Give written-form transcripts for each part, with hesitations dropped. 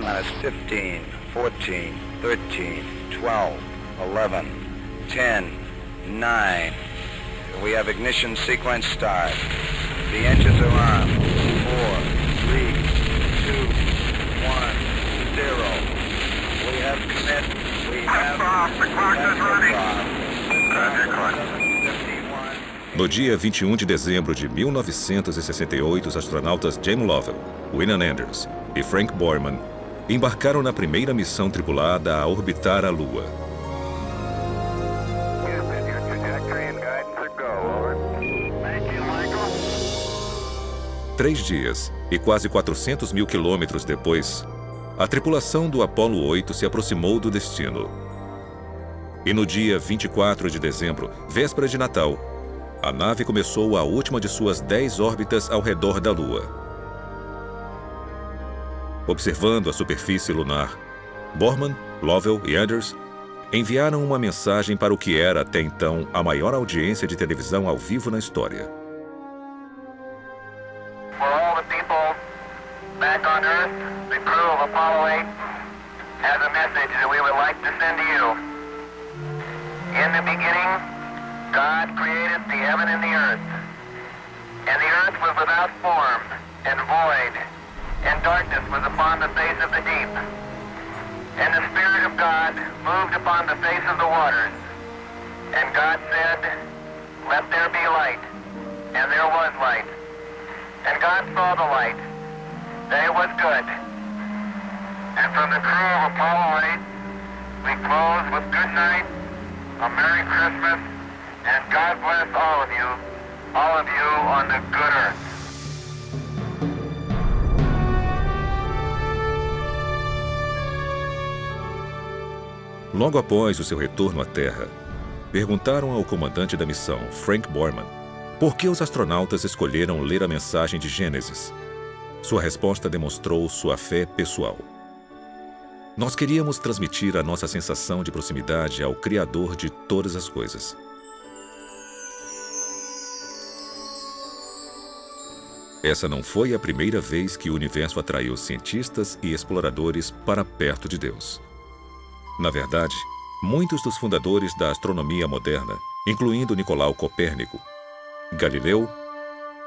minus 15, 14, 13, 12, 11, 10, 9. We have ignition sequence start. The engines are on. 4, 3, 2, 1, 0. We have commit. We have off. The clock is running. No dia 21 de dezembro de 1968, os astronautas James Lovell, William Anders e Frank Borman embarcaram na primeira missão tripulada a orbitar a Lua. 3 dias e quase 400 mil quilômetros depois, a tripulação do Apollo 8 se aproximou do destino. E no dia 24 de dezembro, véspera de Natal, a nave começou a última de suas 10 órbitas ao redor da Lua. Observando a superfície lunar, Borman, Lovell e Anders enviaram uma mensagem para o que era até então a maior audiência de televisão ao vivo na história. For all the people back on Earth, the crew of Apollo 8 has a message that we would like to send to you. In the beginning, God created the heaven and the earth. And the earth was without form and void, and darkness was upon the face of the deep. And the Spirit of God moved upon the face of the waters. And God said, "Let there be light." And there was light. And God saw the light, that it was good. And from the crew of Apollo 8, we close with good night, a Merry Christmas, and God bless all of you on the good earth. Logo após o seu retorno à Terra, perguntaram ao comandante da missão, Frank Borman, por que os astronautas escolheram ler a mensagem de Gênesis. Sua resposta demonstrou sua fé pessoal. Nós queríamos transmitir a nossa sensação de proximidade ao Criador de todas as coisas. Essa não foi a primeira vez que o universo atraiu cientistas e exploradores para perto de Deus. Na verdade, muitos dos fundadores da astronomia moderna, incluindo Nicolau Copérnico, Galileu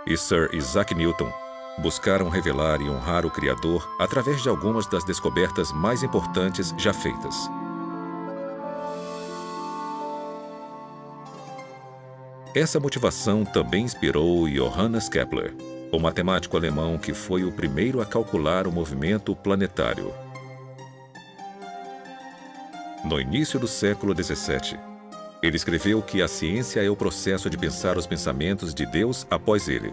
e Sir Isaac Newton, buscaram revelar e honrar o Criador através de algumas das descobertas mais importantes já feitas. Essa motivação também inspirou Johannes Kepler, o matemático alemão que foi o primeiro a calcular o movimento planetário. No início do século XVII, ele escreveu que a ciência é o processo de pensar os pensamentos de Deus após ele.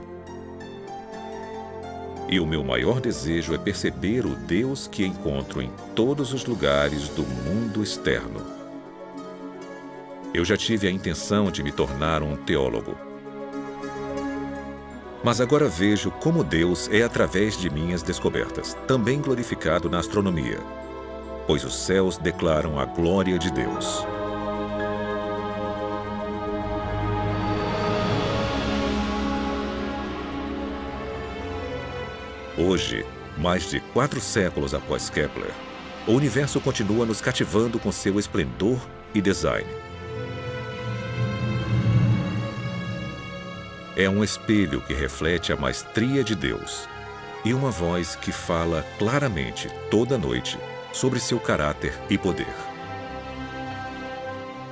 E o meu maior desejo é perceber o Deus que encontro em todos os lugares do mundo externo. Eu já tive a intenção de me tornar um teólogo. Mas agora vejo como Deus é através de minhas descobertas, também glorificado na astronomia, pois os céus declaram a glória de Deus. Hoje, mais de 4 séculos após Kepler, o universo continua nos cativando com seu esplendor e design. É um espelho que reflete a maestria de Deus e uma voz que fala claramente toda noite sobre seu caráter e poder.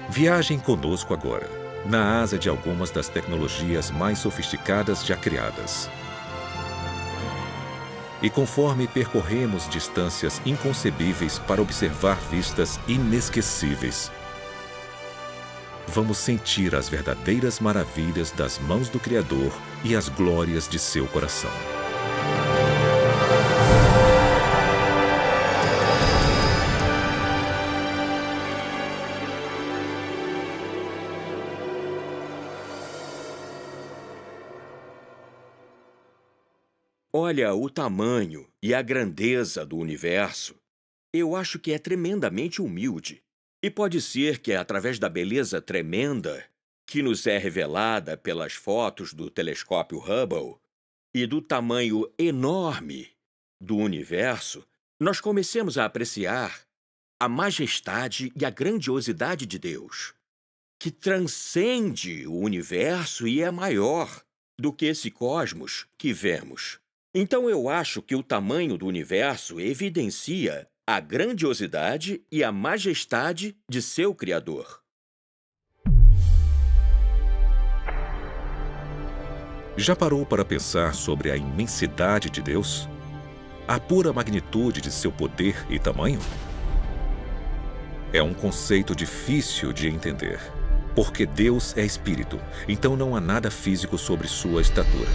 Viajem conosco agora, na asa de algumas das tecnologias mais sofisticadas já criadas. E conforme percorremos distâncias inconcebíveis para observar vistas inesquecíveis, vamos sentir as verdadeiras maravilhas das mãos do Criador e as glórias de seu coração. Olha o tamanho e a grandeza do universo. Eu acho que é tremendamente humilde. E pode ser que é através da beleza tremenda que nos é revelada pelas fotos do telescópio Hubble e do tamanho enorme do universo nós comecemos a apreciar a majestade e a grandiosidade de Deus, que transcende o universo e é maior do que esse cosmos que vemos. Então eu acho que o tamanho do universo evidencia a grandiosidade e a majestade de seu Criador. Já parou para pensar sobre a imensidade de Deus? A pura magnitude de seu poder e tamanho? É um conceito difícil de entender, porque Deus é espírito, então não há nada físico sobre sua estatura.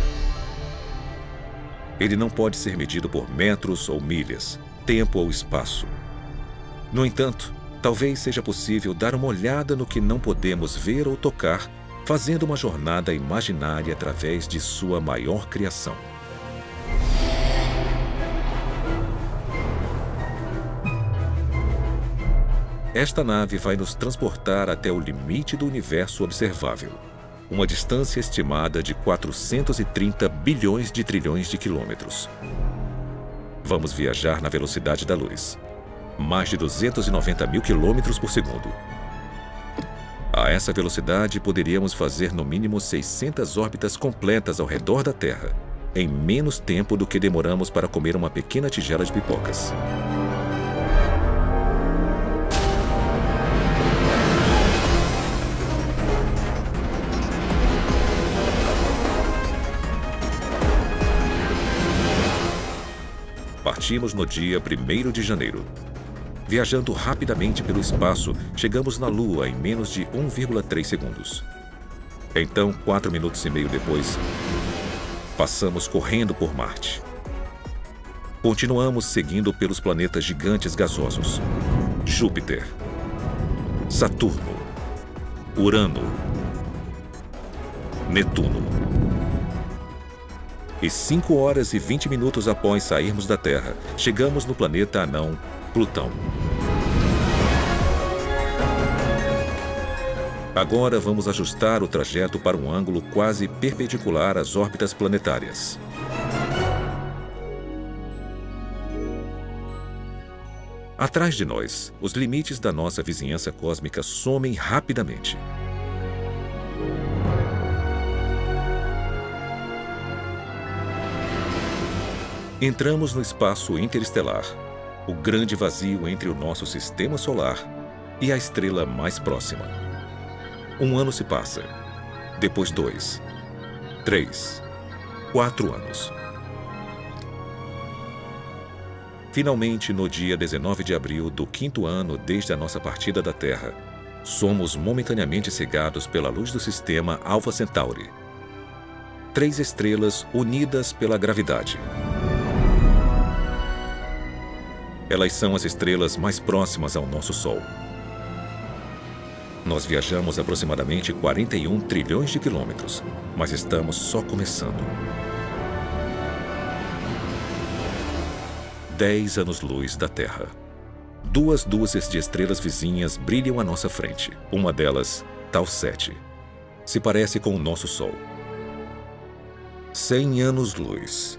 Ele não pode ser medido por metros ou milhas, tempo ou espaço. No entanto, talvez seja possível dar uma olhada no que não podemos ver ou tocar, fazendo uma jornada imaginária através de sua maior criação. Esta nave vai nos transportar até o limite do universo observável, uma distância estimada de 430 bilhões de trilhões de quilômetros. Vamos viajar na velocidade da luz, mais de 290 mil quilômetros por segundo. A essa velocidade, poderíamos fazer no mínimo 600 órbitas completas ao redor da Terra, em menos tempo do que demoramos para comer uma pequena tigela de pipocas. Partimos no dia 1º de janeiro. Viajando rapidamente pelo espaço, chegamos na Lua em menos de 1,3 segundos. Então, 4 minutos e meio depois, passamos correndo por Marte. Continuamos seguindo pelos planetas gigantes gasosos: Júpiter, Saturno, Urano, Netuno. E 5 horas e 20 minutos após sairmos da Terra, chegamos no planeta anão Plutão. Agora vamos ajustar o trajeto para um ângulo quase perpendicular às órbitas planetárias. Atrás de nós, os limites da nossa vizinhança cósmica somem rapidamente. Entramos no espaço interestelar, o grande vazio entre o nosso sistema solar e a estrela mais próxima. 1 ano se passa, depois 2, 3, 4 anos. Finalmente, no dia 19 de abril do 5º ano desde a nossa partida da Terra, somos momentaneamente cegados pela luz do sistema Alpha Centauri. 3 estrelas unidas pela gravidade. Elas são as estrelas mais próximas ao nosso Sol. Nós viajamos aproximadamente 41 trilhões de quilômetros, mas estamos só começando. 10 anos-luz da Terra. 2 dúzias de estrelas vizinhas brilham à nossa frente. Uma delas, Tau 7, se parece com o nosso Sol. 100 anos-luz.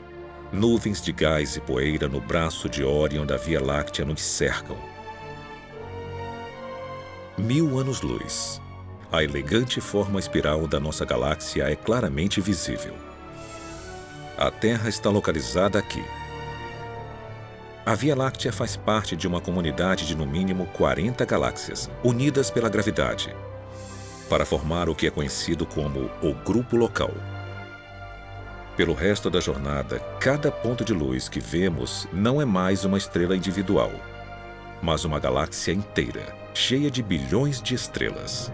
Nuvens de gás e poeira no braço de Órion da Via Láctea nos cercam. 1000 anos-luz. A elegante forma espiral da nossa galáxia é claramente visível. A Terra está localizada aqui. A Via Láctea faz parte de uma comunidade de no mínimo 40 galáxias, unidas pela gravidade, para formar o que é conhecido como o Grupo Local. Pelo resto da jornada, cada ponto de luz que vemos não é mais uma estrela individual, mas uma galáxia inteira, cheia de bilhões de estrelas.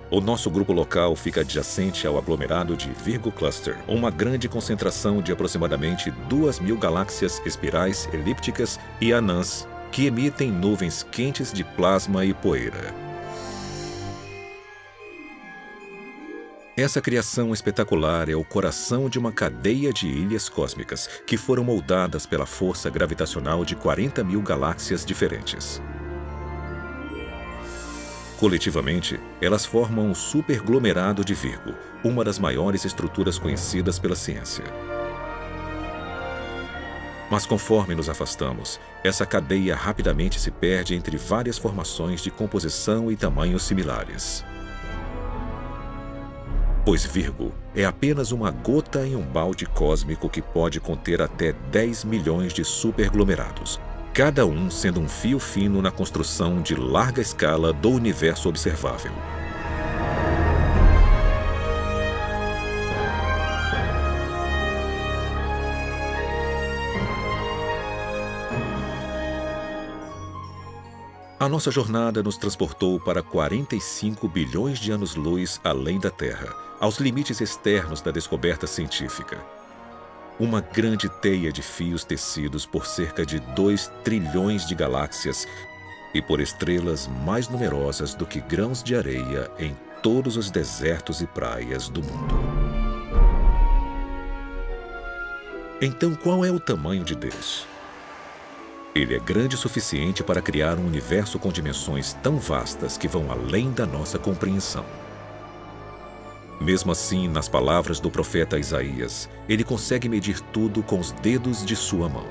O nosso grupo local fica adjacente ao aglomerado de Virgo Cluster, uma grande concentração de aproximadamente 2.000 galáxias espirais elípticas e anãs que emitem nuvens quentes de plasma e poeira. Essa criação espetacular é o coração de uma cadeia de ilhas cósmicas que foram moldadas pela força gravitacional de 40.000 galáxias diferentes. Coletivamente, elas formam um superglomerado de Virgo, uma das maiores estruturas conhecidas pela ciência. Mas conforme nos afastamos, essa cadeia rapidamente se perde entre várias formações de composição e tamanhos similares. Pois Virgo é apenas uma gota em um balde cósmico que pode conter até 10 milhões de superglomerados, cada um sendo um fio fino na construção de larga escala do universo observável. A nossa jornada nos transportou para 45 bilhões de anos-luz além da Terra, aos limites externos da descoberta científica. Uma grande teia de fios tecidos por cerca de 2 trilhões de galáxias e por estrelas mais numerosas do que grãos de areia em todos os desertos e praias do mundo. Então, qual é o tamanho de Deus? Ele é grande o suficiente para criar um universo com dimensões tão vastas que vão além da nossa compreensão. Mesmo assim, nas palavras do profeta Isaías, ele consegue medir tudo com os dedos de sua mão.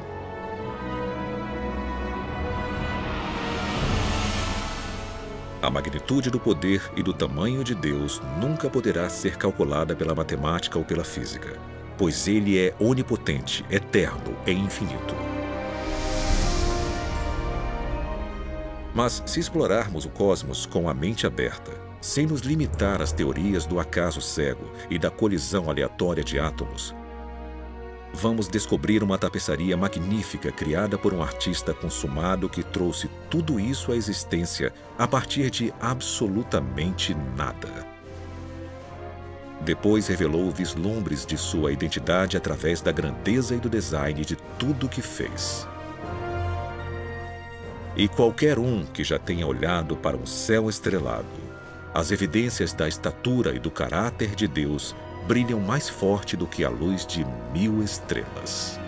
A magnitude do poder e do tamanho de Deus nunca poderá ser calculada pela matemática ou pela física, pois ele é onipotente, eterno e infinito. Mas se explorarmos o cosmos com a mente aberta, sem nos limitar às teorias do acaso cego e da colisão aleatória de átomos, vamos descobrir uma tapeçaria magnífica criada por um artista consumado que trouxe tudo isso à existência a partir de absolutamente nada. Depois revelou vislumbres de sua identidade através da grandeza e do design de tudo que fez. E qualquer um que já tenha olhado para um céu estrelado, as evidências da estatura e do caráter de Deus brilham mais forte do que a luz de 1000 estrelas.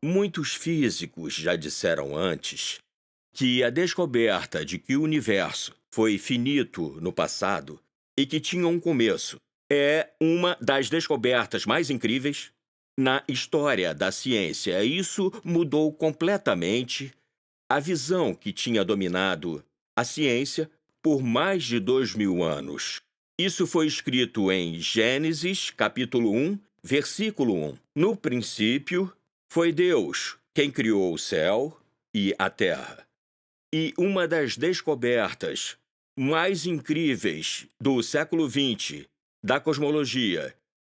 Muitos físicos já disseram antes que a descoberta de que o universo foi finito no passado e que tinha um começo é uma das descobertas mais incríveis na história da ciência. Isso mudou completamente a visão que tinha dominado a ciência por mais de 2000 anos. Isso foi escrito em Gênesis, capítulo 1, versículo 1. No princípio, foi Deus quem criou o céu e a terra. E uma das descobertas mais incríveis do século XX da cosmologia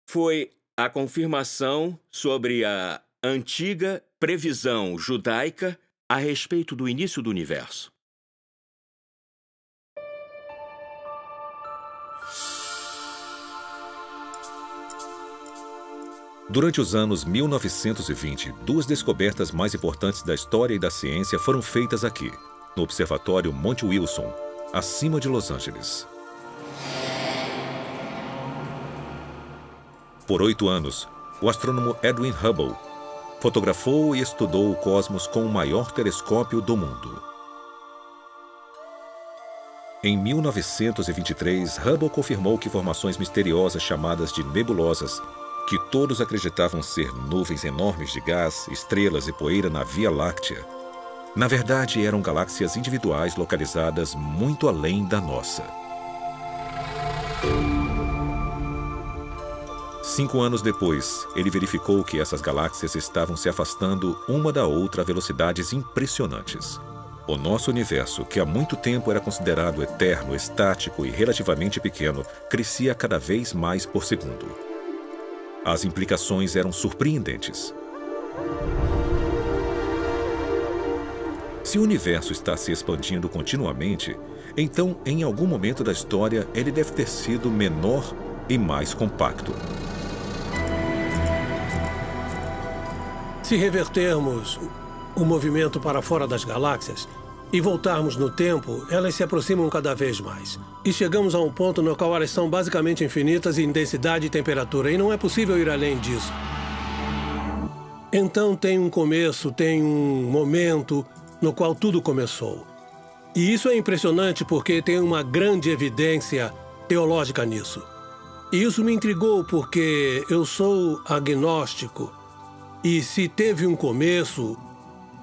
foi a confirmação sobre a antiga previsão judaica a respeito do início do universo. Durante os anos 1920, 2 descobertas mais importantes da história e da ciência foram feitas aqui, no Observatório Monte Wilson, acima de Los Angeles. Por 8 anos, o astrônomo Edwin Hubble fotografou e estudou o cosmos com o maior telescópio do mundo. Em 1923, Hubble confirmou que formações misteriosas chamadas de nebulosas, que todos acreditavam ser nuvens enormes de gás, estrelas e poeira na Via Láctea, na verdade eram galáxias individuais localizadas muito além da nossa. 5 anos depois, ele verificou que essas galáxias estavam se afastando uma da outra a velocidades impressionantes. O nosso universo, que há muito tempo era considerado eterno, estático e relativamente pequeno, crescia cada vez mais por segundo. As implicações eram surpreendentes. Se o universo está se expandindo continuamente, então, em algum momento da história, ele deve ter sido menor e mais compacto. Se revertermos o movimento para fora das galáxias e voltarmos no tempo, elas se aproximam cada vez mais. E chegamos a um ponto no qual elas são basicamente infinitas em densidade e temperatura, e não é possível ir além disso. Então tem um começo, tem um momento no qual tudo começou. E isso é impressionante porque tem uma grande evidência teológica nisso. E isso me intrigou porque eu sou agnóstico. E se teve um começo,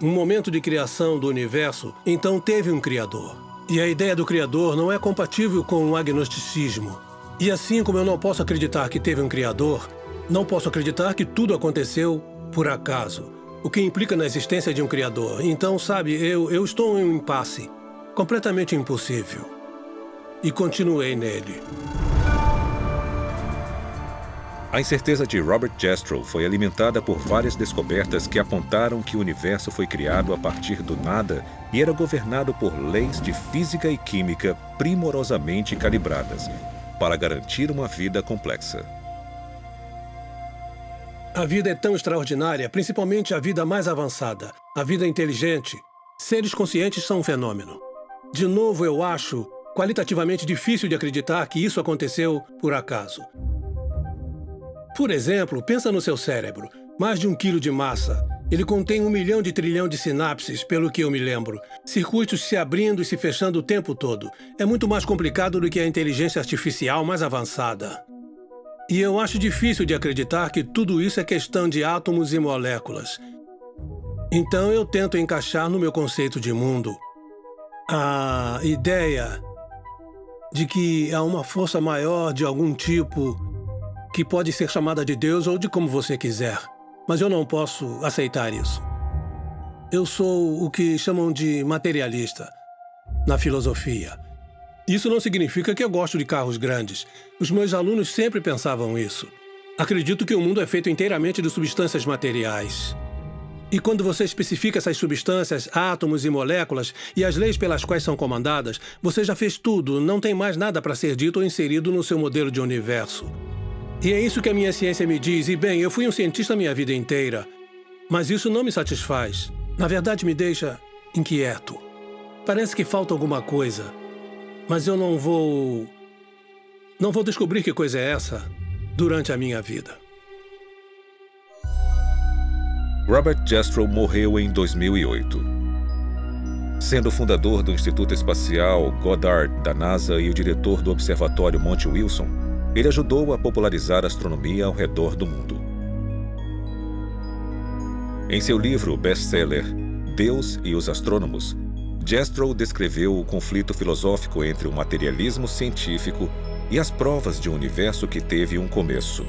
um momento de criação do universo, então teve um Criador. E a ideia do Criador não é compatível com o agnosticismo. E assim como eu não posso acreditar que teve um Criador, não posso acreditar que tudo aconteceu por acaso, o que implica na existência de um Criador. Então, sabe, eu estou em um impasse completamente impossível. E continuei nele. A incerteza de Robert Jastrow foi alimentada por várias descobertas que apontaram que o universo foi criado a partir do nada e era governado por leis de física e química primorosamente calibradas para garantir uma vida complexa. A vida é tão extraordinária, principalmente a vida mais avançada, a vida inteligente. Seres conscientes são um fenômeno. De novo, eu acho qualitativamente difícil de acreditar que isso aconteceu por acaso. Por exemplo, pensa no seu cérebro. Mais de 1 quilo de massa. Ele contém 1 milhão de trilhão de sinapses, pelo que eu me lembro. Circuitos se abrindo e se fechando o tempo todo. É muito mais complicado do que a inteligência artificial mais avançada. E eu acho difícil de acreditar que tudo isso é questão de átomos e moléculas. Então eu tento encaixar no meu conceito de mundo a ideia de que há uma força maior de algum tipo que pode ser chamada de Deus ou de como você quiser. Mas eu não posso aceitar isso. Eu sou o que chamam de materialista na filosofia. Isso não significa que eu gosto de carros grandes. Os meus alunos sempre pensavam isso. Acredito que o mundo é feito inteiramente de substâncias materiais. E quando você especifica essas substâncias, átomos e moléculas, e as leis pelas quais são comandadas, você já fez tudo, não tem mais nada para ser dito ou inserido no seu modelo de universo. E é isso que a minha ciência me diz. E bem, eu fui um cientista a minha vida inteira. Mas isso não me satisfaz. Na verdade, me deixa inquieto. Parece que falta alguma coisa. Mas eu não vou descobrir que coisa é essa durante a minha vida. Robert Jastrow morreu em 2008. Sendo fundador do Instituto Espacial Goddard da NASA e o diretor do Observatório Monte Wilson, ele ajudou a popularizar a astronomia ao redor do mundo. Em seu livro best-seller Deus e os Astrônomos, Jastrow descreveu o conflito filosófico entre o materialismo científico e as provas de um universo que teve um começo.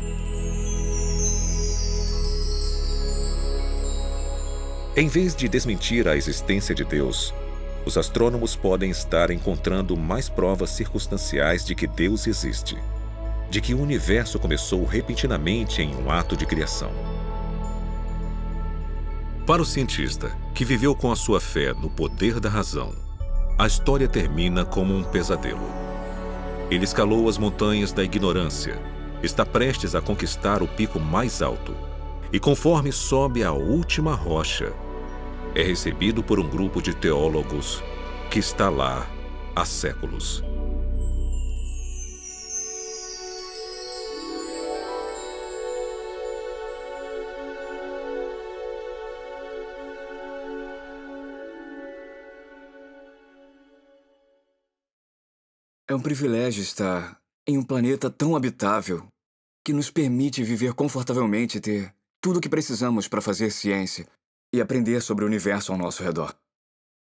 Em vez de desmentir a existência de Deus, os astrônomos podem estar encontrando mais provas circunstanciais de que Deus existe, de que o universo começou repentinamente em um ato de criação. Para o cientista, que viveu com a sua fé no poder da razão, a história termina como um pesadelo. Ele escalou as montanhas da ignorância, está prestes a conquistar o pico mais alto, e conforme sobe a última rocha, é recebido por um grupo de teólogos que está lá há séculos. É um privilégio estar em um planeta tão habitável que nos permite viver confortavelmente e ter tudo o que precisamos para fazer ciência e aprender sobre o universo ao nosso redor.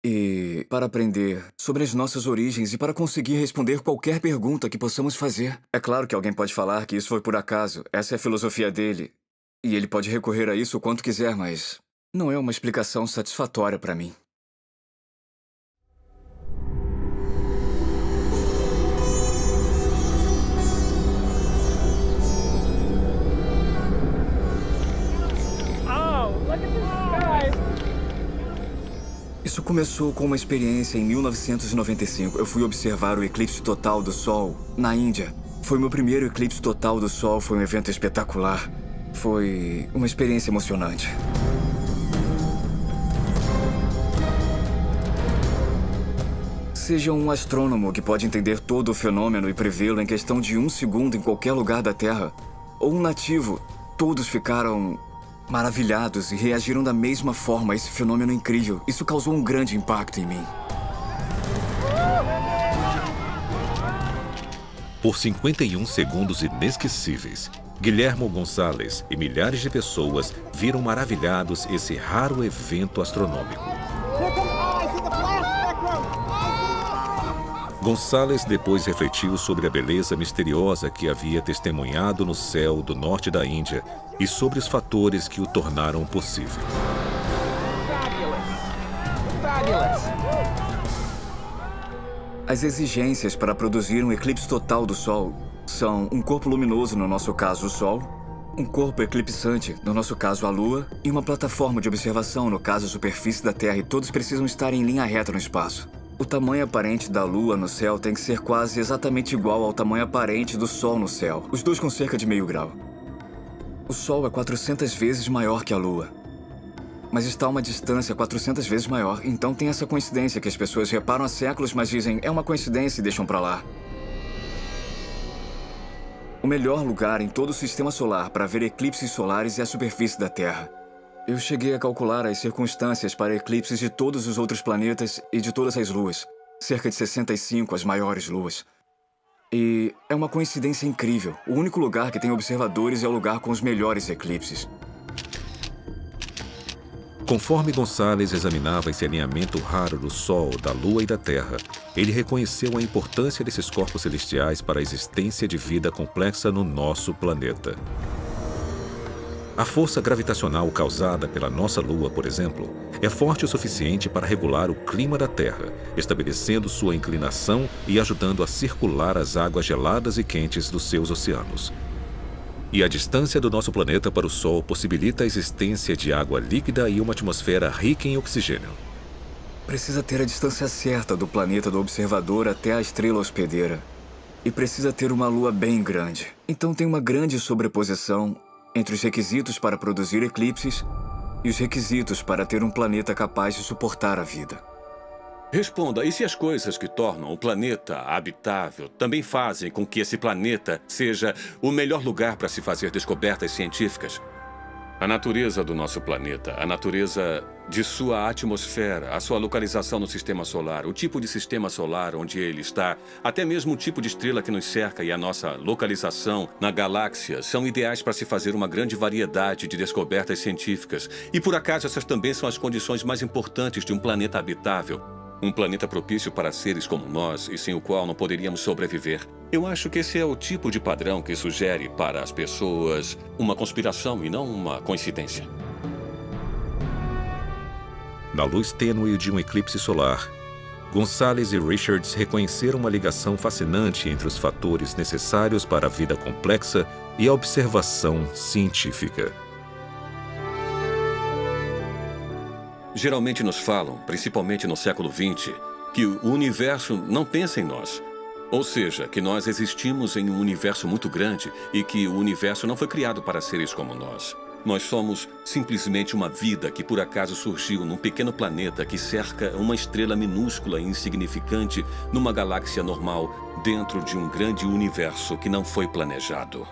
E para aprender sobre as nossas origens e para conseguir responder qualquer pergunta que possamos fazer. É claro que alguém pode falar que isso foi por acaso, essa é a filosofia dele, e ele pode recorrer a isso o quanto quiser, mas não é uma explicação satisfatória para mim. Isso começou com uma experiência em 1995. Eu fui observar o eclipse total do Sol na Índia. Foi meu primeiro eclipse total do Sol, foi um evento espetacular. Foi uma experiência emocionante. Seja um astrônomo que pode entender todo o fenômeno e prevê-lo em questão de 1 segundo em qualquer lugar da Terra, ou um nativo, todos ficaram maravilhados e reagiram da mesma forma a esse fenômeno incrível. Isso causou um grande impacto em mim. Por 51 segundos inesquecíveis, Guilhermo Gonçalves e milhares de pessoas viram maravilhados esse raro evento astronômico. Gonçalves depois refletiu sobre a beleza misteriosa que havia testemunhado no céu do norte da Índia e sobre os fatores que o tornaram possível. As exigências para produzir um eclipse total do Sol são um corpo luminoso, no nosso caso o Sol, um corpo eclipsante, no nosso caso a Lua, e uma plataforma de observação, no caso a superfície da Terra, e todos precisam estar em linha reta no espaço. O tamanho aparente da Lua no céu tem que ser quase exatamente igual ao tamanho aparente do Sol no céu, os dois com cerca de meio grau. O Sol é 400 vezes maior que a Lua, mas está a uma distância 400 vezes maior, então tem essa coincidência que as pessoas reparam há séculos, mas dizem, é uma coincidência e deixam pra lá. O melhor lugar em todo o sistema solar para ver eclipses solares é a superfície da Terra. Eu cheguei a calcular as circunstâncias para eclipses de todos os outros planetas e de todas as luas. Cerca de 65 as maiores luas. E é uma coincidência incrível. O único lugar que tem observadores é o lugar com os melhores eclipses. Conforme Gonçalves examinava esse alinhamento raro do Sol, da Lua e da Terra, ele reconheceu a importância desses corpos celestiais para a existência de vida complexa no nosso planeta. A força gravitacional causada pela nossa Lua, por exemplo, é forte o suficiente para regular o clima da Terra, estabelecendo sua inclinação e ajudando a circular as águas geladas e quentes dos seus oceanos. E a distância do nosso planeta para o Sol possibilita a existência de água líquida e uma atmosfera rica em oxigênio. Precisa ter a distância certa do planeta do observador até a estrela hospedeira. E precisa ter uma lua bem grande. Então tem uma grande sobreposição entre os requisitos para produzir eclipses e os requisitos para ter um planeta capaz de suportar a vida. Responda, e se as coisas que tornam o planeta habitável também fazem com que esse planeta seja o melhor lugar para se fazer descobertas científicas? A natureza do nosso planeta, a natureza de sua atmosfera, a sua localização no sistema solar, o tipo de sistema solar onde ele está, até mesmo o tipo de estrela que nos cerca e a nossa localização na galáxia são ideais para se fazer uma grande variedade de descobertas científicas. E por acaso essas também são as condições mais importantes de um planeta habitável. Um planeta propício para seres como nós e sem o qual não poderíamos sobreviver. Eu acho que esse é o tipo de padrão que sugere para as pessoas uma conspiração e não uma coincidência. Na luz tênue de um eclipse solar, Gonçalves e Richards reconheceram uma ligação fascinante entre os fatores necessários para a vida complexa e a observação científica. Geralmente nos falam, principalmente no século XX, que o universo não pensa em nós. Ou seja, que nós existimos em um universo muito grande e que o universo não foi criado para seres como nós. Nós somos simplesmente uma vida que por acaso surgiu num pequeno planeta que cerca uma estrela minúscula e insignificante numa galáxia normal dentro de um grande universo que não foi planejado.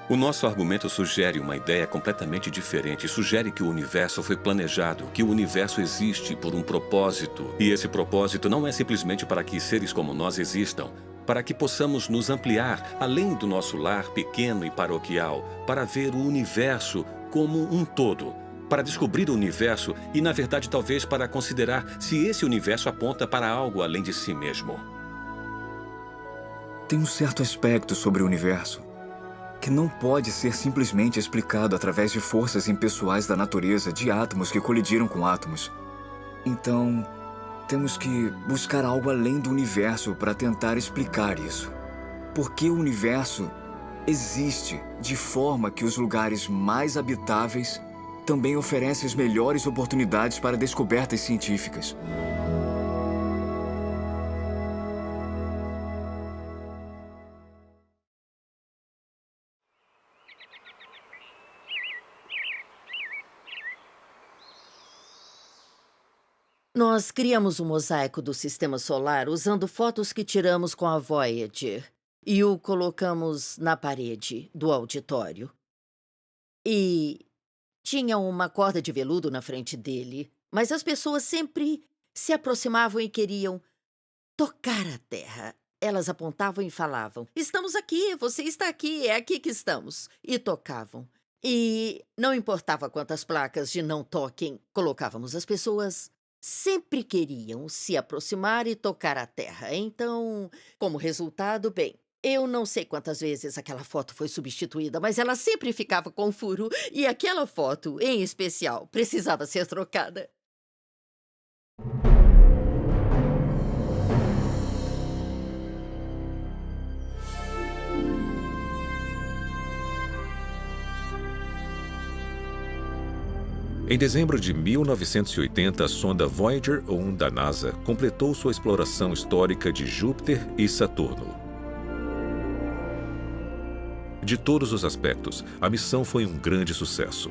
O nosso argumento sugere uma ideia completamente diferente. Sugere que o universo foi planejado, que o universo existe por um propósito. E esse propósito não é simplesmente para que seres como nós existam, para que possamos nos ampliar além do nosso lar pequeno e paroquial, para ver o universo como um todo, para descobrir o universo e, na verdade, talvez para considerar se esse universo aponta para algo além de si mesmo. Tem um certo aspecto sobre o universo que não pode ser simplesmente explicado através de forças impessoais da natureza, de átomos que colidiram com átomos. Então, temos que buscar algo além do universo para tentar explicar isso. Porque o universo existe de forma que os lugares mais habitáveis também oferecem as melhores oportunidades para descobertas científicas. Nós Nós criamos um mosaico do Sistema Solar usando fotos que tiramos com a Voyager e o colocamos na parede do auditório. E tinha uma corda de veludo na frente dele, mas as pessoas sempre se aproximavam e queriam tocar a Terra. Elas apontavam e falavam: "Estamos aqui, você está aqui, é aqui que estamos." E tocavam. E não importava quantas placas de não toquem colocávamos, as pessoas sempre queriam se aproximar e tocar a Terra. Então, como resultado, bem, eu não sei quantas vezes aquela foto foi substituída, mas ela sempre ficava com furo e aquela foto, em especial, precisava ser trocada. Em dezembro de 1980, a sonda Voyager 1 da NASA completou sua exploração histórica de Júpiter e Saturno. De todos os aspectos, a missão foi um grande sucesso.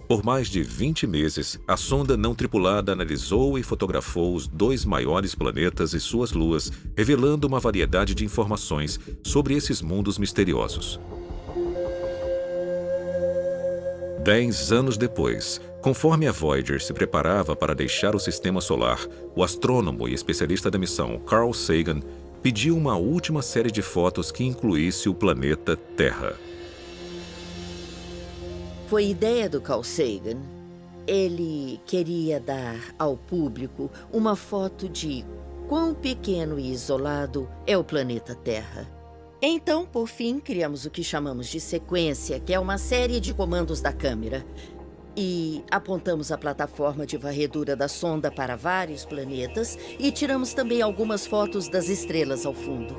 Por mais de 20 meses, a sonda não tripulada analisou e fotografou os 2 maiores planetas e suas luas, revelando uma variedade de informações sobre esses mundos misteriosos. 10 anos depois, conforme a Voyager se preparava para deixar o Sistema Solar, o astrônomo e especialista da missão Carl Sagan pediu uma última série de fotos que incluísse o planeta Terra. Foi ideia do Carl Sagan. Ele queria dar ao público uma foto de quão pequeno e isolado é o planeta Terra. Então, por fim, criamos o que chamamos de sequência, que é uma série de comandos da câmera. E apontamos a plataforma de varredura da sonda para vários planetas e tiramos também algumas fotos das estrelas ao fundo.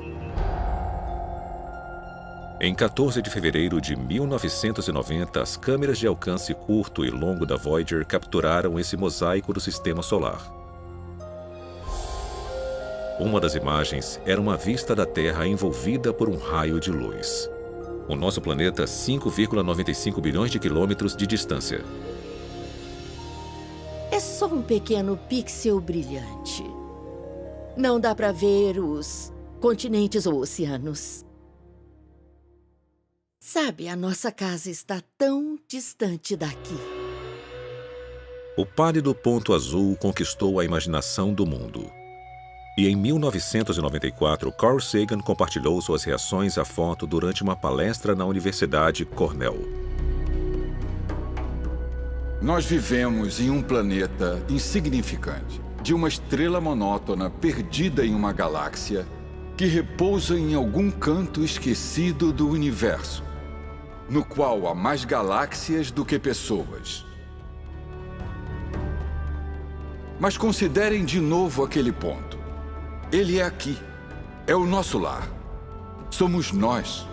Em 14 de fevereiro de 1990, as câmeras de alcance curto e longo da Voyager capturaram esse mosaico do Sistema Solar. Uma das imagens era uma vista da Terra envolvida por um raio de luz. O nosso planeta a 5,95 bilhões de quilômetros de distância. É só um pequeno pixel brilhante. Não dá para ver os continentes ou oceanos. Sabe, a nossa casa está tão distante daqui. O pálido ponto azul conquistou a imaginação do mundo. E em 1994, Carl Sagan compartilhou suas reações à foto durante uma palestra na Universidade Cornell. Nós vivemos em um planeta insignificante, de uma estrela monótona perdida em uma galáxia que repousa em algum canto esquecido do universo, no qual há mais galáxias do que pessoas. Mas considerem de novo aquele ponto. Ele é aqui. É o nosso lar. Somos nós.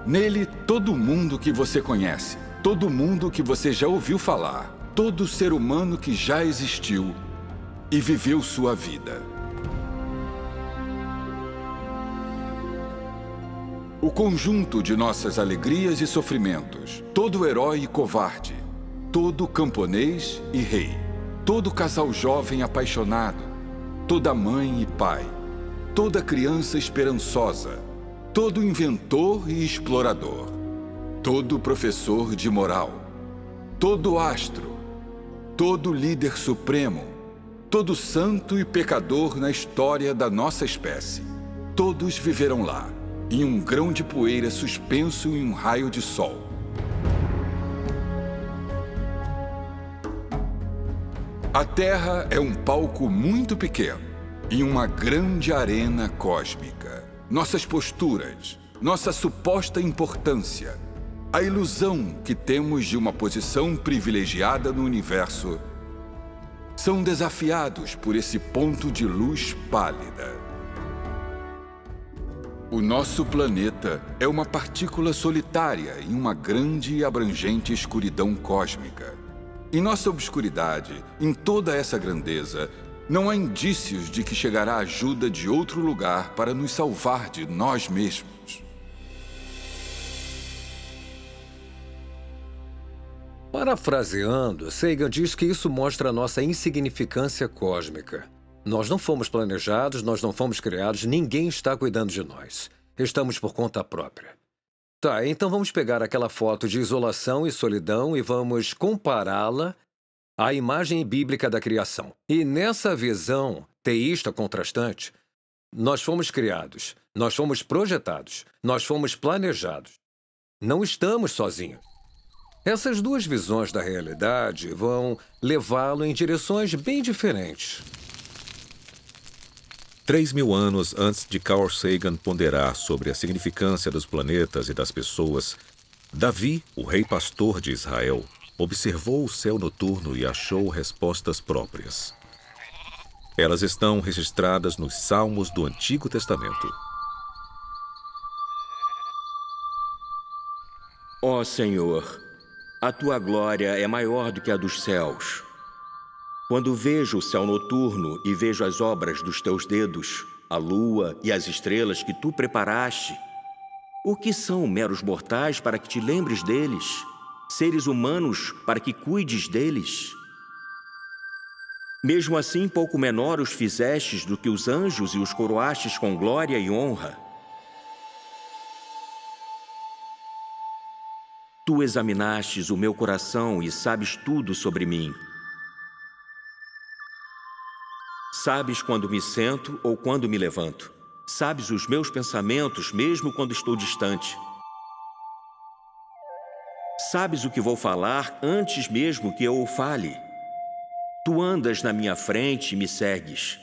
Nele, todo mundo que você conhece, todo mundo que você já ouviu falar, todo ser humano que já existiu e viveu sua vida. O conjunto de nossas alegrias e sofrimentos, todo herói e covarde, todo camponês e rei, todo casal jovem apaixonado, toda mãe e pai, toda criança esperançosa, todo inventor e explorador, todo professor de moral, todo astro, todo líder supremo, todo santo e pecador na história da nossa espécie. Todos viveram lá, em um grão de poeira suspenso em um raio de sol. A Terra é um palco muito pequeno, em uma grande arena cósmica. Nossas posturas, nossa suposta importância, a ilusão que temos de uma posição privilegiada no universo, são desafiados por esse ponto de luz pálida. O nosso planeta é uma partícula solitária em uma grande e abrangente escuridão cósmica. Em nossa obscuridade, em toda essa grandeza, não há indícios de que chegará ajuda de outro lugar para nos salvar de nós mesmos. Parafraseando, Sagan diz que isso mostra a nossa insignificância cósmica. Nós não fomos planejados, nós não fomos criados, ninguém está cuidando de nós. Estamos por conta própria. Tá, então vamos pegar aquela foto de isolação e solidão e vamos compará-la à imagem bíblica da criação. E nessa visão teísta contrastante, nós fomos criados, nós fomos projetados, nós fomos planejados. Não estamos sozinhos. Essas duas visões da realidade vão levá-lo em direções bem diferentes. 3.000 anos antes de Carl Sagan ponderar sobre a significância dos planetas e das pessoas, Davi, o rei pastor de Israel, observou o céu noturno e achou respostas próprias. Elas estão registradas nos Salmos do Antigo Testamento. Ó Senhor, a tua glória é maior do que a dos céus. Quando vejo o céu noturno e vejo as obras dos teus dedos, a lua e as estrelas que tu preparaste, o que são meros mortais para que te lembres deles? Seres humanos para que cuides deles? Mesmo assim, pouco menor os fizestes do que os anjos e os coroastes com glória e honra. Tu examinastes o meu coração e sabes tudo sobre mim. Sabes quando me sento ou quando me levanto. Sabes os meus pensamentos mesmo quando estou distante. Sabes o que vou falar antes mesmo que eu o fale. Tu andas na minha frente e me segues.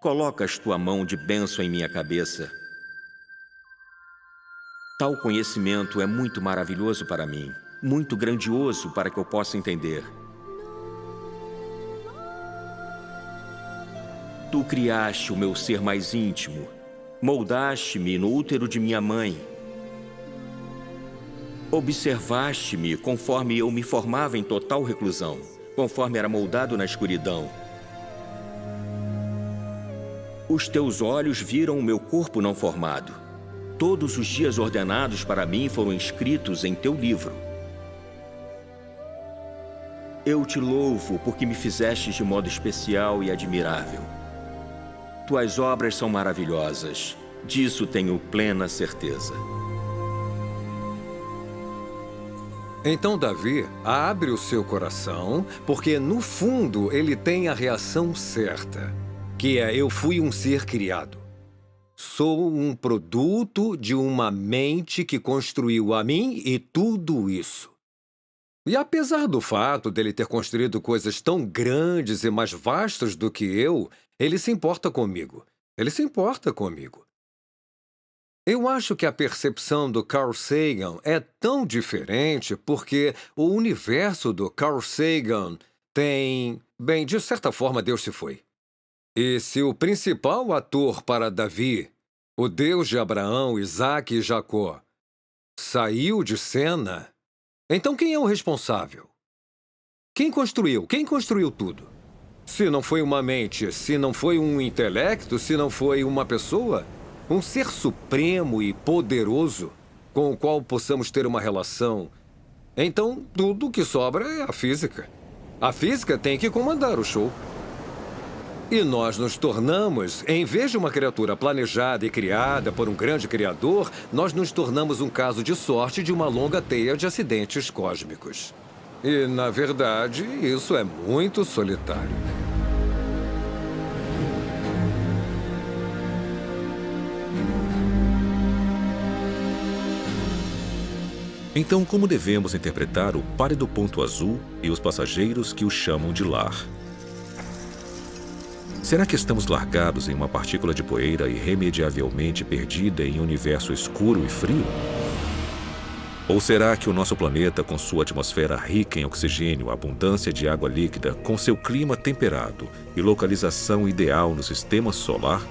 Colocas tua mão de bênção em minha cabeça. Tal conhecimento é muito maravilhoso para mim, muito grandioso para que eu possa entender. Tu criaste o meu ser mais íntimo, moldaste-me no útero de minha mãe. Observaste-me conforme eu me formava em total reclusão, conforme era moldado na escuridão. Os teus olhos viram o meu corpo não formado. Todos os dias ordenados para mim foram escritos em teu livro. Eu te louvo porque me fizestes de modo especial e admirável. Tuas obras são maravilhosas, disso tenho plena certeza. Então Davi abre o seu coração, porque no fundo ele tem a reação certa, que é: eu fui um ser criado. Sou um produto de uma mente que construiu a mim e tudo isso. E apesar do fato dele ter construído coisas tão grandes e mais vastas do que eu, ele se importa comigo. Ele se importa comigo. Eu acho que a percepção do Carl Sagan é tão diferente porque o universo do Carl Sagan tem... Bem, de certa forma, Deus se foi. E se o principal ator para Davi, o Deus de Abraão, Isaque e Jacó, saiu de cena, então quem é o responsável? Quem construiu? Quem construiu tudo? Se não foi uma mente, se não foi um intelecto, se não foi uma pessoa, um ser supremo e poderoso com o qual possamos ter uma relação, então tudo que sobra é a física. A física tem que comandar o show. E nós nos tornamos, em vez de uma criatura planejada e criada por um grande criador, nós nos tornamos um caso de sorte de uma longa teia de acidentes cósmicos. E, na verdade, isso é muito solitário. Então, como devemos interpretar o pálido ponto azul e os passageiros que o chamam de lar? Será que estamos largados em uma partícula de poeira irremediavelmente perdida em um universo escuro e frio? Ou será que o nosso planeta, com sua atmosfera rica em oxigênio, abundância de água líquida, com seu clima temperado e localização ideal no sistema solar,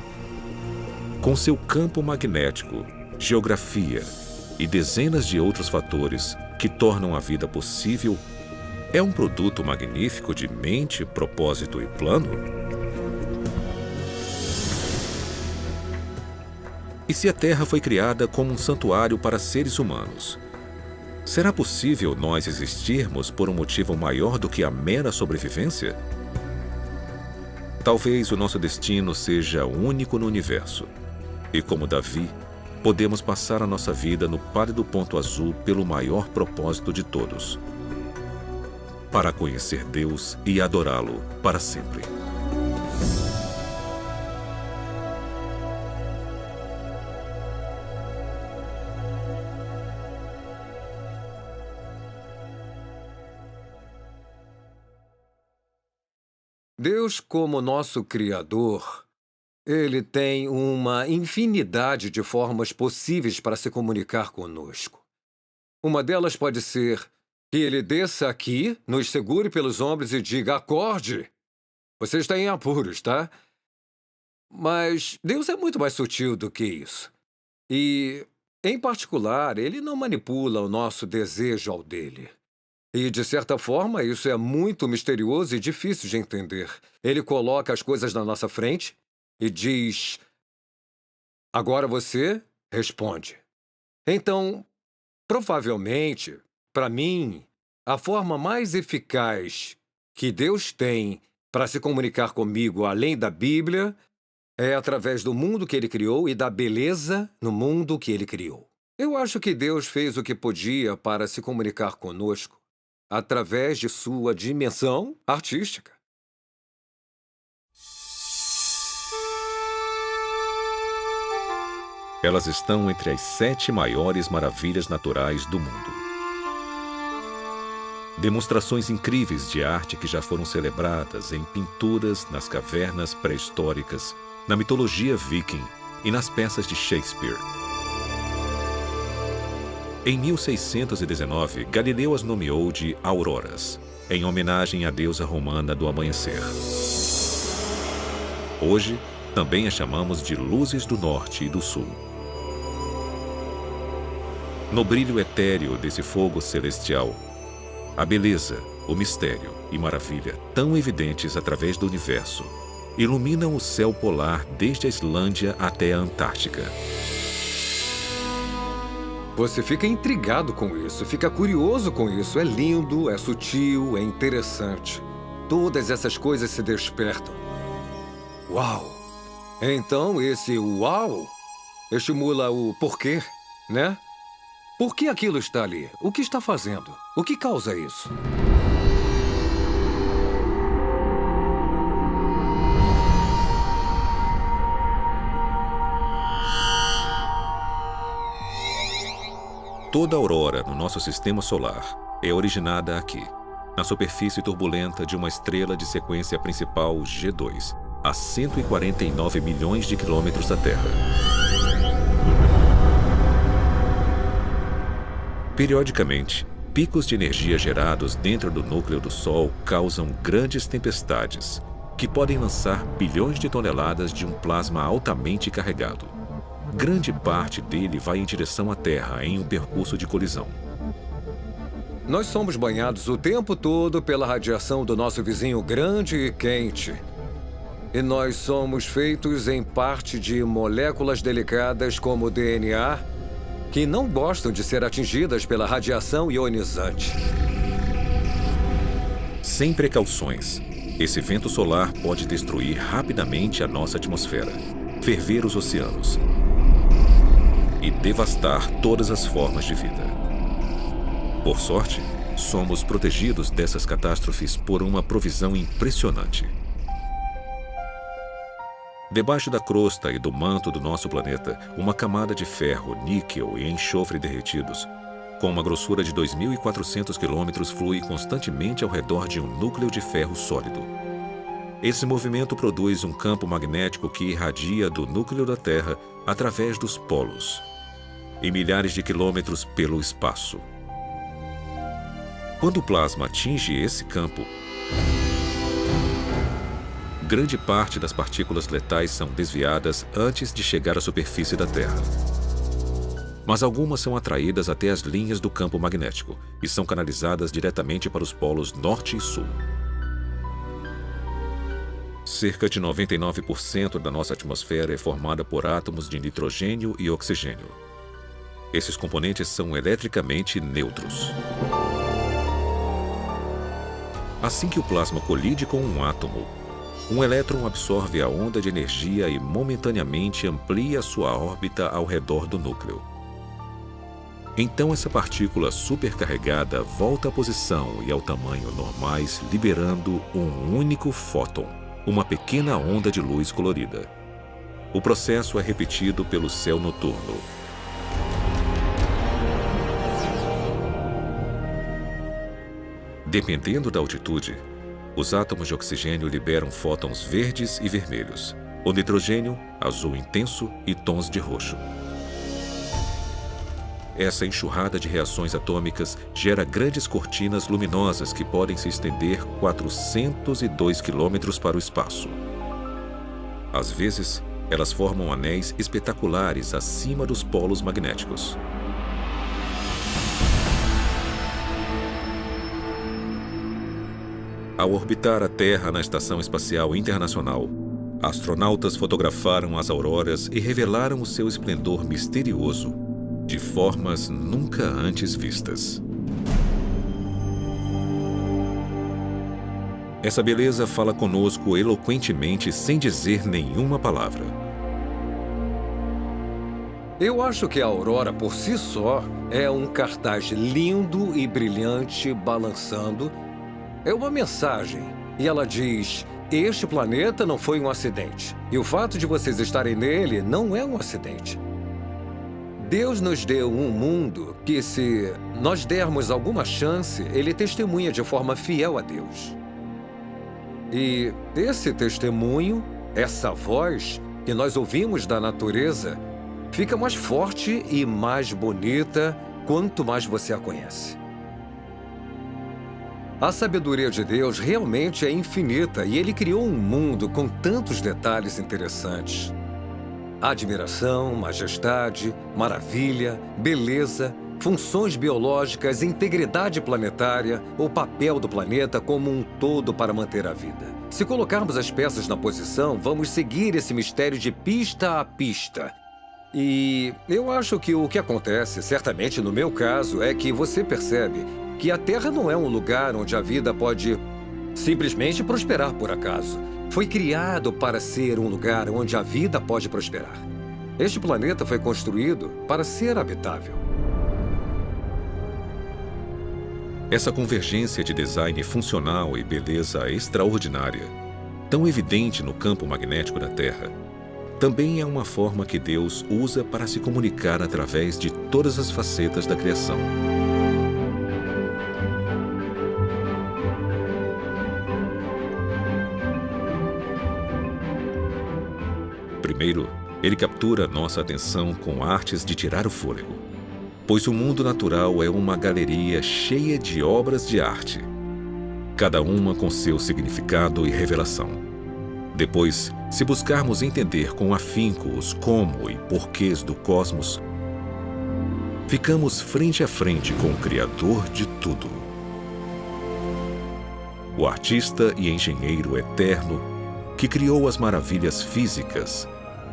com seu campo magnético, geografia e dezenas de outros fatores que tornam a vida possível, é um produto magnífico de mente, propósito e plano? E se a Terra foi criada como um santuário para seres humanos? Será possível nós existirmos por um motivo maior do que a mera sobrevivência? Talvez o nosso destino seja único no universo. E como Davi, podemos passar a nossa vida no pálido ponto azul pelo maior propósito de todos: para conhecer Deus e adorá-lo para sempre. Deus, como nosso Criador, Ele tem uma infinidade de formas possíveis para se comunicar conosco. Uma delas pode ser que Ele desça aqui, nos segure pelos ombros e diga: acorde! Você está em apuros, tá? Mas Deus é muito mais sutil do que isso. E, em particular, Ele não manipula o nosso desejo ao dele. E, de certa forma, isso é muito misterioso e difícil de entender. Ele coloca as coisas na nossa frente e diz: agora você responde. Então, provavelmente, para mim, a forma mais eficaz que Deus tem para se comunicar comigo, além da Bíblia, é através do mundo que Ele criou e da beleza no mundo que Ele criou. Eu acho que Deus fez o que podia para se comunicar conosco através de sua dimensão artística. Elas estão entre as 7 maiores maravilhas naturais do mundo. Demonstrações incríveis de arte que já foram celebradas em pinturas nas cavernas pré-históricas, na mitologia viking e nas peças de Shakespeare. Em 1619, Galileu as nomeou de auroras, em homenagem à deusa romana do amanhecer. Hoje, também as chamamos de luzes do norte e do sul. No brilho etéreo desse fogo celestial, a beleza, o mistério e maravilha, tão evidentes através do universo, iluminam o céu polar desde a Islândia até a Antártica. Você fica intrigado com isso, fica curioso com isso. É lindo, é sutil, é interessante. Todas essas coisas se despertam. Uau! Então esse uau estimula o porquê, né? Por que aquilo está ali? O que está fazendo? O que causa isso? Toda aurora no nosso sistema solar é originada aqui, na superfície turbulenta de uma estrela de sequência principal G2, a 149 milhões de quilômetros da Terra. Periodicamente, picos de energia gerados dentro do núcleo do Sol causam grandes tempestades, que podem lançar bilhões de toneladas de um plasma altamente carregado. Grande parte dele vai em direção à Terra em um percurso de colisão. Nós somos banhados o tempo todo pela radiação do nosso vizinho grande e quente. E nós somos feitos em parte de moléculas delicadas como o DNA, que não gostam de ser atingidas pela radiação ionizante. Sem precauções, esse vento solar pode destruir rapidamente a nossa atmosfera, ferver os oceanos e devastar todas as formas de vida. Por sorte, somos protegidos dessas catástrofes por uma provisão impressionante. Debaixo da crosta e do manto do nosso planeta, uma camada de ferro, níquel e enxofre derretidos, com uma grossura de 2.400 quilômetros, flui constantemente ao redor de um núcleo de ferro sólido. Esse movimento produz um campo magnético que irradia do núcleo da Terra através dos polos, e milhares de quilômetros pelo espaço. Quando o plasma atinge esse campo, grande parte das partículas letais são desviadas antes de chegar à superfície da Terra. Mas algumas são atraídas até as linhas do campo magnético e são canalizadas diretamente para os polos norte e sul. Cerca de 99% da nossa atmosfera é formada por átomos de nitrogênio e oxigênio. Esses componentes são eletricamente neutros. Assim que o plasma colide com um átomo, um elétron absorve a onda de energia e momentaneamente amplia sua órbita ao redor do núcleo. Então essa partícula supercarregada volta à posição e ao tamanho normais, liberando um único fóton, uma pequena onda de luz colorida. O processo é repetido pelo céu noturno. Dependendo da altitude, os átomos de oxigênio liberam fótons verdes e vermelhos, o nitrogênio, azul intenso e tons de roxo. Essa enxurrada de reações atômicas gera grandes cortinas luminosas que podem se estender 402 quilômetros para o espaço. Às vezes, elas formam anéis espetaculares acima dos polos magnéticos. Ao orbitar a Terra na Estação Espacial Internacional, astronautas fotografaram as auroras e revelaram o seu esplendor misterioso, de formas nunca antes vistas. Essa beleza fala conosco eloquentemente sem dizer nenhuma palavra. Eu acho que a aurora por si só é um cartaz lindo e brilhante balançando. É uma mensagem e ela diz: este planeta não foi um acidente. E o fato de vocês estarem nele não é um acidente. Deus nos deu um mundo que, se nós dermos alguma chance, ele testemunha de forma fiel a Deus. E esse testemunho, essa voz que nós ouvimos da natureza, fica mais forte e mais bonita quanto mais você a conhece. A sabedoria de Deus realmente é infinita e Ele criou um mundo com tantos detalhes interessantes. Admiração, majestade, maravilha, beleza, funções biológicas, integridade planetária, o papel do planeta como um todo para manter a vida. Se colocarmos as peças na posição, vamos seguir esse mistério de pista a pista. E eu acho que o que acontece, certamente no meu caso, é que você percebe que a Terra não é um lugar onde a vida pode simplesmente prosperar por acaso. Foi criado para ser um lugar onde a vida pode prosperar. Este planeta foi construído para ser habitável. Essa convergência de design funcional e beleza extraordinária, tão evidente no campo magnético da Terra, também é uma forma que Deus usa para se comunicar através de todas as facetas da criação. Primeiro, ele captura nossa atenção com artes de tirar o fôlego, pois o mundo natural é uma galeria cheia de obras de arte, cada uma com seu significado e revelação. Depois, se buscarmos entender com afinco os como e porquês do cosmos, ficamos frente a frente com o Criador de tudo. O artista e engenheiro eterno que criou as maravilhas físicas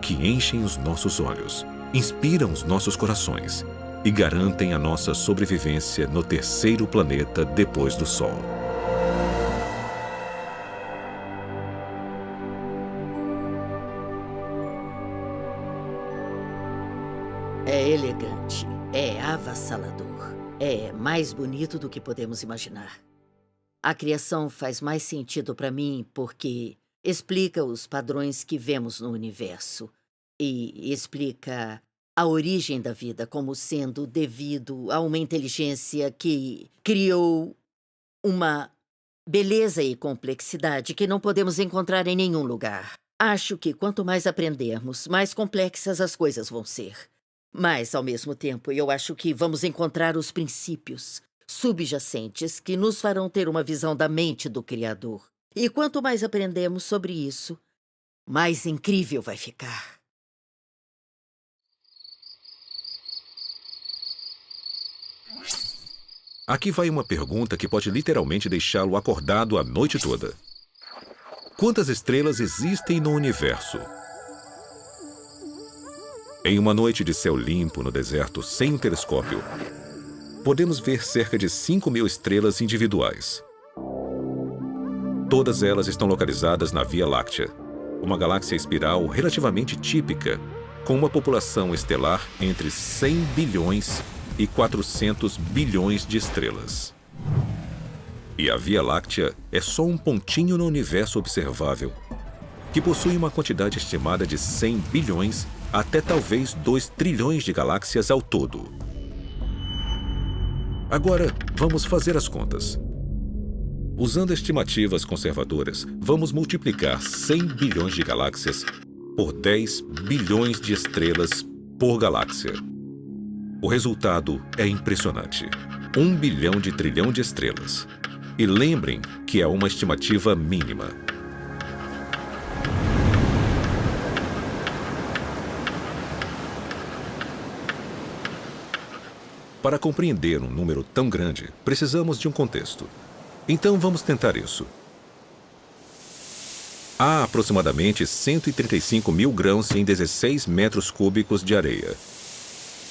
que enchem os nossos olhos, inspiram os nossos corações e garantem a nossa sobrevivência no terceiro planeta depois do Sol. É elegante, é avassalador, é mais bonito do que podemos imaginar. A criação faz mais sentido para mim porque explica os padrões que vemos no universo e explica a origem da vida como sendo devido a uma inteligência que criou uma beleza e complexidade que não podemos encontrar em nenhum lugar. Acho que quanto mais aprendermos, mais complexas as coisas vão ser. Mas, ao mesmo tempo, eu acho que vamos encontrar os princípios subjacentes que nos farão ter uma visão da mente do Criador. E quanto mais aprendemos sobre isso, mais incrível vai ficar. Aqui vai uma pergunta que pode literalmente deixá-lo acordado a noite toda. Quantas estrelas existem no universo? Em uma noite de céu limpo no deserto sem um telescópio, podemos ver cerca de 5.000 estrelas individuais. Todas elas estão localizadas na Via Láctea, uma galáxia espiral relativamente típica, com uma população estelar entre 100 bilhões e 400 bilhões de estrelas. E a Via Láctea é só um pontinho no universo observável, que possui uma quantidade estimada de 100 bilhões até talvez 2 trilhões de galáxias ao todo. Agora, vamos fazer as contas. Usando estimativas conservadoras, vamos multiplicar 100 bilhões de galáxias por 10 bilhões de estrelas por galáxia. O resultado é impressionante. 1 bilhão de trilhão de estrelas. E lembrem que é uma estimativa mínima. Para compreender um número tão grande, precisamos de um contexto. Então vamos tentar isso. Há aproximadamente 135 mil grãos em 16 metros cúbicos de areia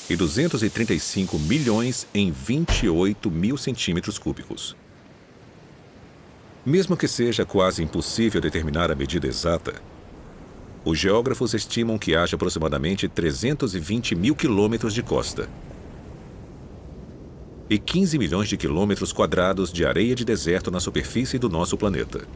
e 235 milhões em 28 mil centímetros cúbicos. Mesmo que seja quase impossível determinar a medida exata, os geógrafos estimam que haja aproximadamente 320 mil quilômetros de costa e 15 milhões de quilômetros quadrados de areia de deserto na superfície do nosso planeta.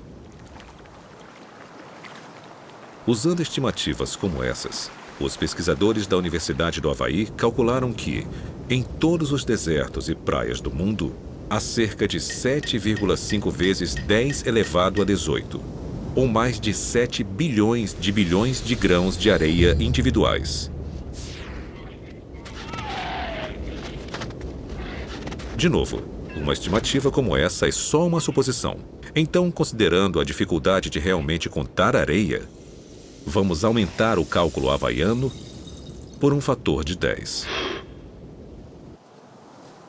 Usando estimativas como essas, os pesquisadores da Universidade do Havaí calcularam que, em todos os desertos e praias do mundo, há cerca de 7,5 vezes 10 elevado a 18, ou mais de 7 bilhões de grãos de areia individuais. De novo, uma estimativa como essa é só uma suposição. Então, considerando a dificuldade de realmente contar areia, vamos aumentar o cálculo havaiano por um fator de 10.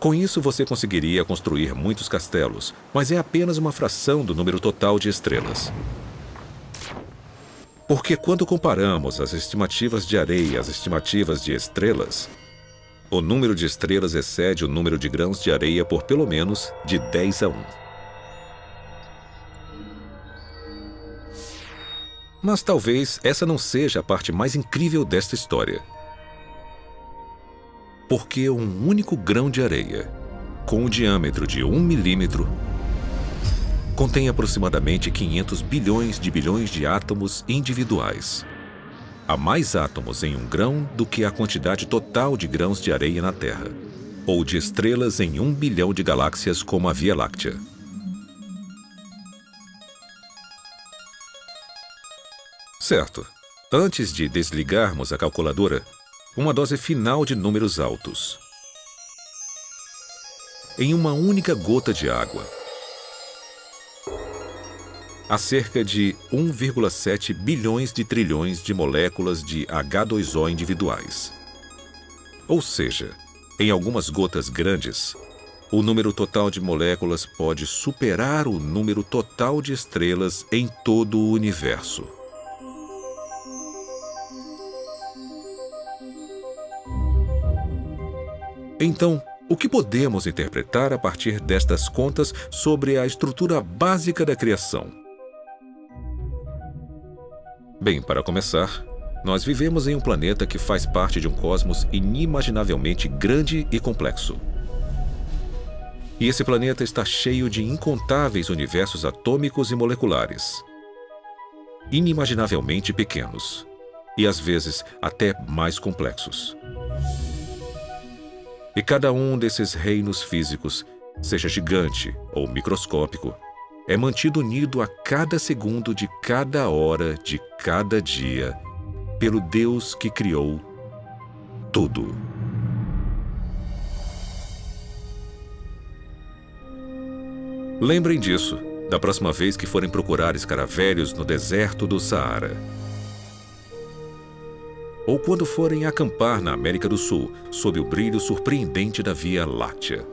Com isso, você conseguiria construir muitos castelos, mas é apenas uma fração do número total de estrelas. Porque quando comparamos as estimativas de areia às estimativas de estrelas, o número de estrelas excede o número de grãos de areia por pelo menos de 10 a 1. Mas talvez essa não seja a parte mais incrível desta história. Porque um único grão de areia, com um diâmetro de 1 milímetro, contém aproximadamente 500 bilhões de átomos individuais. Há mais átomos em um grão do que a quantidade total de grãos de areia na Terra, ou de estrelas em 1 bilhão de galáxias como a Via Láctea. Certo. Antes de desligarmos a calculadora, uma dose final de números altos. Em uma única gota de água, há cerca de 1,7 bilhões de trilhões de moléculas de H2O individuais. Ou seja, em algumas gotas grandes, o número total de moléculas pode superar o número total de estrelas em todo o universo. Então, o que podemos interpretar a partir destas contas sobre a estrutura básica da criação? Bem, para começar, nós vivemos em um planeta que faz parte de um cosmos inimaginavelmente grande e complexo. E esse planeta está cheio de incontáveis universos atômicos e moleculares, inimaginavelmente pequenos, e às vezes até mais complexos. E cada um desses reinos físicos, seja gigante ou microscópico, é mantido unido a cada segundo de cada hora de cada dia pelo Deus que criou tudo. Lembrem disso da próxima vez que forem procurar escaravelhos no deserto do Saara. Ou quando forem acampar na América do Sul, sob o brilho surpreendente da Via Láctea.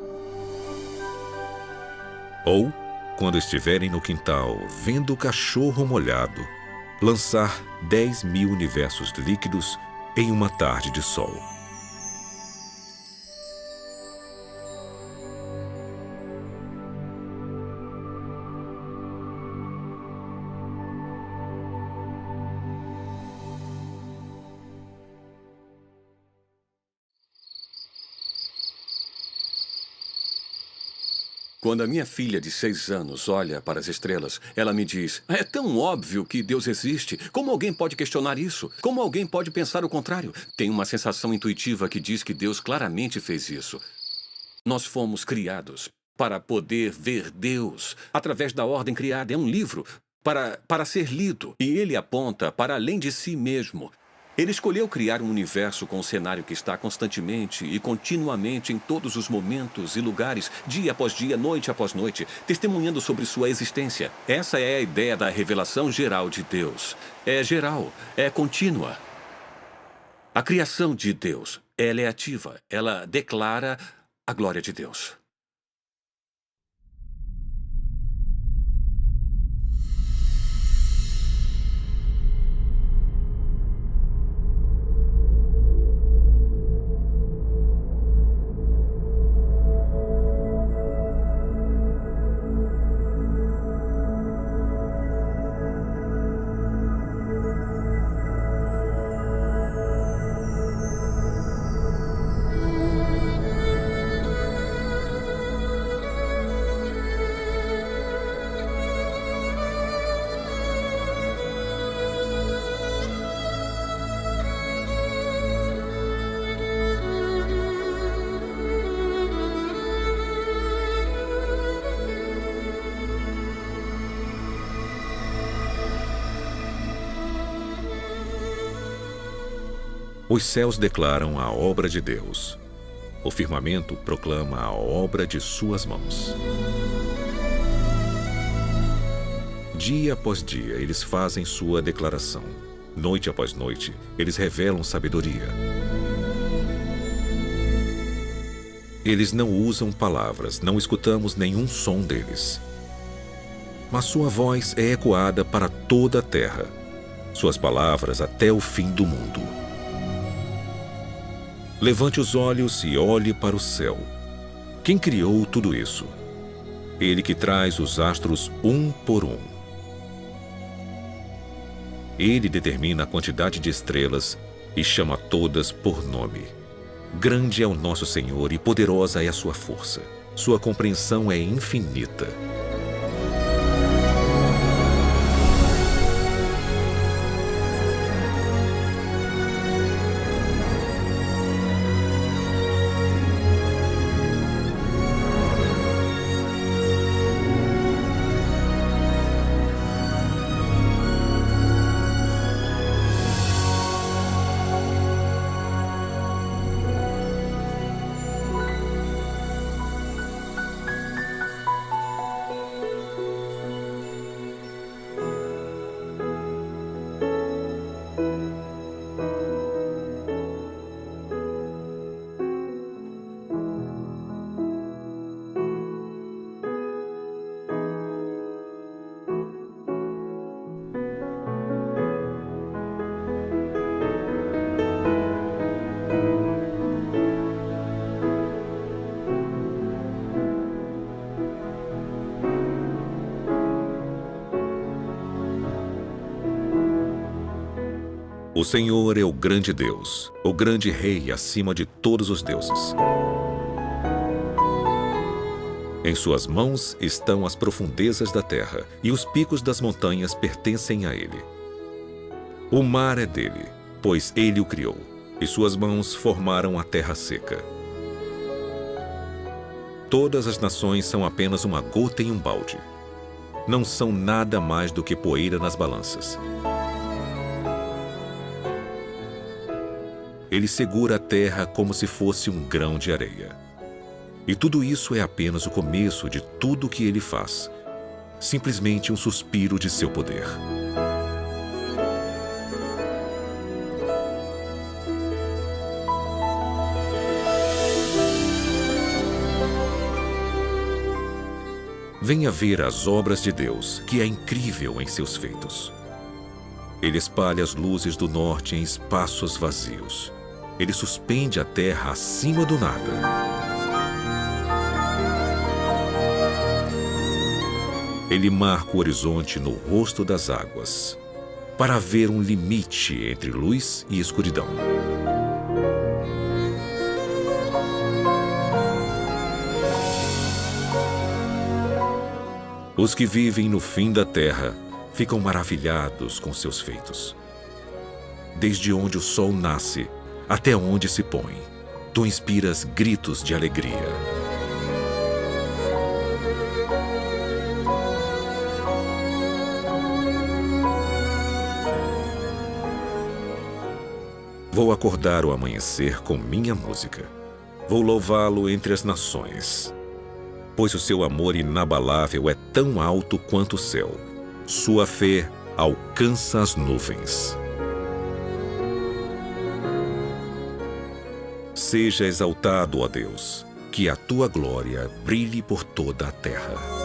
Ou quando estiverem no quintal, vendo o cachorro molhado lançar 10.000 universos líquidos em uma tarde de sol. Quando a minha filha de 6 anos olha para as estrelas, ela me diz: é tão óbvio que Deus existe. Como alguém pode questionar isso? Como alguém pode pensar o contrário? Tem uma sensação intuitiva que diz que Deus claramente fez isso. Nós fomos criados para poder ver Deus através da ordem criada. É um livro para ser lido. E ele aponta para além de si mesmo. Ele escolheu criar um universo com um cenário que está constantemente e continuamente em todos os momentos e lugares, dia após dia, noite após noite, testemunhando sobre sua existência. Essa é a ideia da revelação geral de Deus. É geral, é contínua. A criação de Deus, ela é ativa, ela declara a glória de Deus. Os céus declaram a obra de Deus. O firmamento proclama a obra de suas mãos. Dia após dia, eles fazem sua declaração. Noite após noite, eles revelam sabedoria. Eles não usam palavras, não escutamos nenhum som deles. Mas sua voz é ecoada para toda a terra, suas palavras até o fim do mundo. Levante os olhos e olhe para o céu. Quem criou tudo isso? Ele que traz os astros um por um. Ele determina a quantidade de estrelas e chama todas por nome. Grande é o nosso Senhor e poderosa é a sua força. Sua compreensão é infinita. O Senhor é o grande Deus, o grande Rei acima de todos os deuses. Em suas mãos estão as profundezas da terra, e os picos das montanhas pertencem a ele. O mar é dele, pois ele o criou, e suas mãos formaram a terra seca. Todas as nações são apenas uma gota em um balde. Não são nada mais do que poeira nas balanças. Ele segura a terra como se fosse um grão de areia. E tudo isso é apenas o começo de tudo o que ele faz. Simplesmente um suspiro de seu poder. Venha ver as obras de Deus, que é incrível em seus feitos. Ele espalha as luzes do norte em espaços vazios. Ele suspende a terra acima do nada. Ele marca o horizonte no rosto das águas, para haver um limite entre luz e escuridão. Os que vivem no fim da terra ficam maravilhados com seus feitos. Desde onde o sol nasce até onde se põe, tu inspiras gritos de alegria. Vou acordar o amanhecer com minha música. Vou louvá-lo entre as nações. Pois o seu amor inabalável é tão alto quanto o céu. Sua fé alcança as nuvens. Seja exaltado, ó Deus, que a tua glória brilhe por toda a terra.